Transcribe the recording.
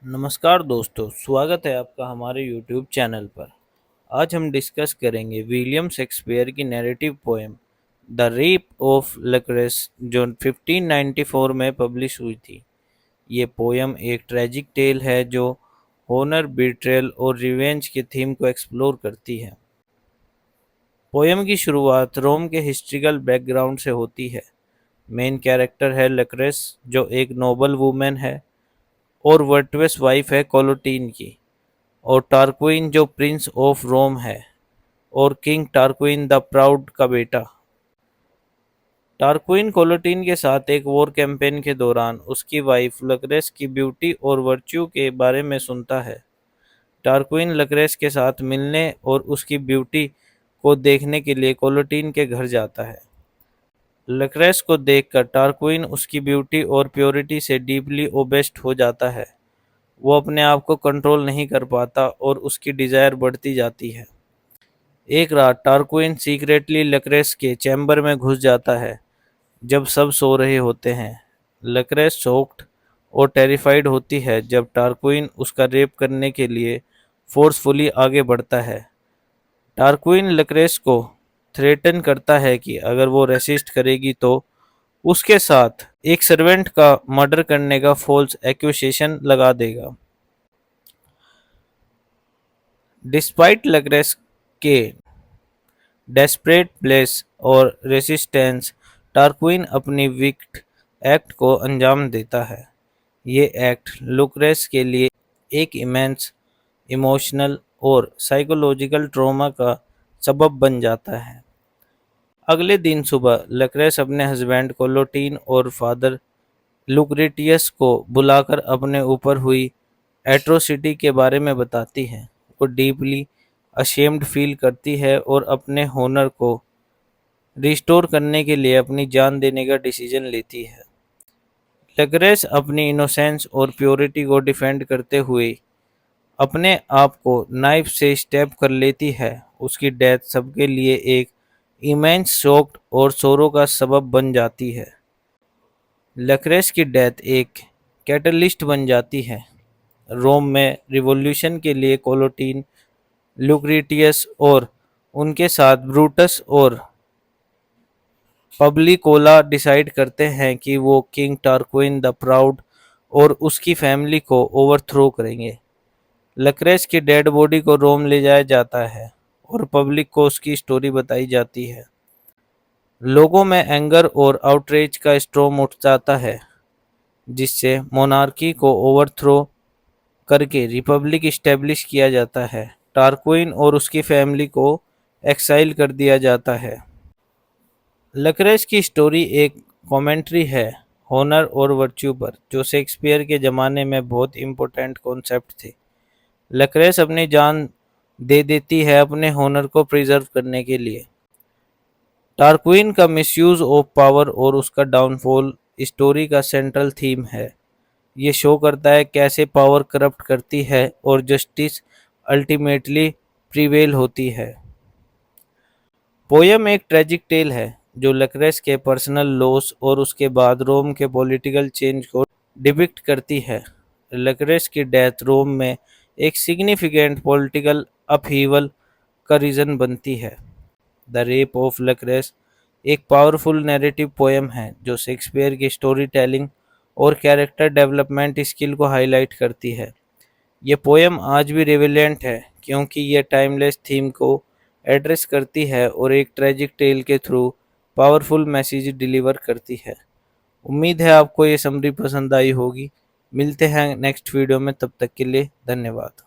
नमस्कार दोस्तों, स्वागत है आपका हमारे YouTube चैनल पर। आज हम डिस्कस करेंगे विलियम शेक्सपियर की narrative poem the rape of Lucrece जो 1594 में पब्लिश हुई थी। ये पोएम एक ट्रेजिक टेल है जो होनर, बिट्रेल और रिवेंज के थीम को एक्सप्लोर करती है। पोएम की शुरुआत रोम के हिस्ट्रिकल बैकग्राउंड से होती है। मेन कैरेक्टर है लक्रेस जो एक नोबल वुमेन है और वर्चुअस वाइफ है कोलोटीन की, और टारक्विन जो प्रिंस ऑफ रोम है और किंग टारक्विन द प्राउड का बेटा। टारक्विन कोलोटीन के साथ एक वॉर कैंपेन के दौरान उसकी वाइफ लक्रेस की ब्यूटी और वर्च्यू के बारे में सुनता है। टारक्विन लक्रेस के साथ मिलने और उसकी ब्यूटी को देखने के लिए कोलोटीन के घर जाता है। लक्रेस को देखकर टारक्विन उसकी ब्यूटी और प्योरिटी से डीपली ओबेस्ड हो जाता है। वो अपने आप को कंट्रोल नहीं कर पाता और उसकी डिज़ायर बढ़ती जाती है। एक रात टारक्विन सीक्रेटली लक्रेस के चैम्बर में घुस जाता है जब सब सो रहे होते हैं। लक्रेस शॉक्ड और टेरिफाइड होती है जब टारक्विन उसका रेप करने के लिए फोर्सफुली आगे बढ़ता है। टारक्विन लक्रेस को थ्रेटन करता है कि अगर वो रेसिस्ट करेगी तो उसके साथ एक सर्वेंट का मर्डर करने का फॉल्स एक्यूजेशन लगा देगा। डिस्पाइट लक्रेस के डेस्परेट प्लेस और रेसिस्टेंस, टारक्विन अपनी विक्ट एक्ट को अंजाम देता है। ये एक्ट लुक्रेस के लिए एक इमेंस इमोशनल और साइकोलॉजिकल ट्रॉमा का सबब बन जाता है। अगले दिन सुबह लक्रेस अपने हस्बैंड कोलोटीन और फादर लुक्रेटियस को बुलाकर अपने ऊपर हुई एट्रोसिटी के बारे में बताती है। वो डीपली अशेम्ड फील करती है और अपने होनर को रिस्टोर करने के लिए अपनी जान देने का डिसीजन लेती है। लक्रेस अपनी इनोसेंस और प्योरिटी को डिफेंड करते हुए अपने आप को नाइफ से स्टैब कर लेती है। उसकी डेथ सबके लिए एक इमेंस शॉक और सोरो का सबब बन जाती है। लक्रेस की डेथ एक कैटलिस्ट बन जाती है। रोम में रिवॉल्यूशन के लिए कोलोटीन, लुक्रेटियस और उनके साथ ब्रूटस और पब्लिकोला डिसाइड करते हैं कि वो किंग टारक्विन द प्राउड और उसकी फैमिली को ओवरथ्रो करेंगे। लक्रेस की डेड बॉडी को रोम ले जाया जाता है और पब्लिक को उसकी स्टोरी बताई जाती है। लोगों में एंगर और आउटरेज का स्टॉर्म उठ जाता है, जिससे मोनार्की को ओवरथ्रो करके रिपब्लिक इस्टेब्लिश किया जाता है। टारक्विन और उसकी फैमिली को एक्साइल कर दिया जाता है। लक्रेस की स्टोरी एक कमेंट्री है होनर और वर्च्यू पर, जो शेक्सपियर के ज़माने में बहुत इम्पोर्टेंट कॉन्सेप्ट थे। लक्रेस अपनी जान दे देती है अपने होनर को प्रिजर्व करने के लिए। टारक्विन का मिसयूज ऑफ पावर और उसका डाउनफॉल स्टोरी का सेंट्रल थीम है। ये शो करता है कैसे पावर करप्ट करती है और जस्टिस अल्टीमेटली प्रिवेल होती है। पोयम एक ट्रेजिक टेल है जो लक्रेस के पर्सनल लॉस और उसके बाद रोम के पॉलिटिकल चेंज को डिपिक्ट करती है। लक्रेस की डेथ रोम में एक सिग्निफिकेंट पॉलिटिकल अपहीवल का रीज़न बनती है। द रेप ऑफ लक्रेस एक पावरफुल नैरेटिव पोएम है जो शेक्सपियर की स्टोरी टेलिंग और कैरेक्टर डेवलपमेंट स्किल को हाईलाइट करती है। ये पोएम आज भी रिवेलेंट है क्योंकि ये टाइमलेस थीम को एड्रेस करती है और एक ट्रेजिक टेल के थ्रू पावरफुल मैसेज डिलीवर करती है। उम्मीद है आपको ये समरी पसंद आई होगी। मिलते हैं नेक्स्ट वीडियो में, तब तक के लिए धन्यवाद।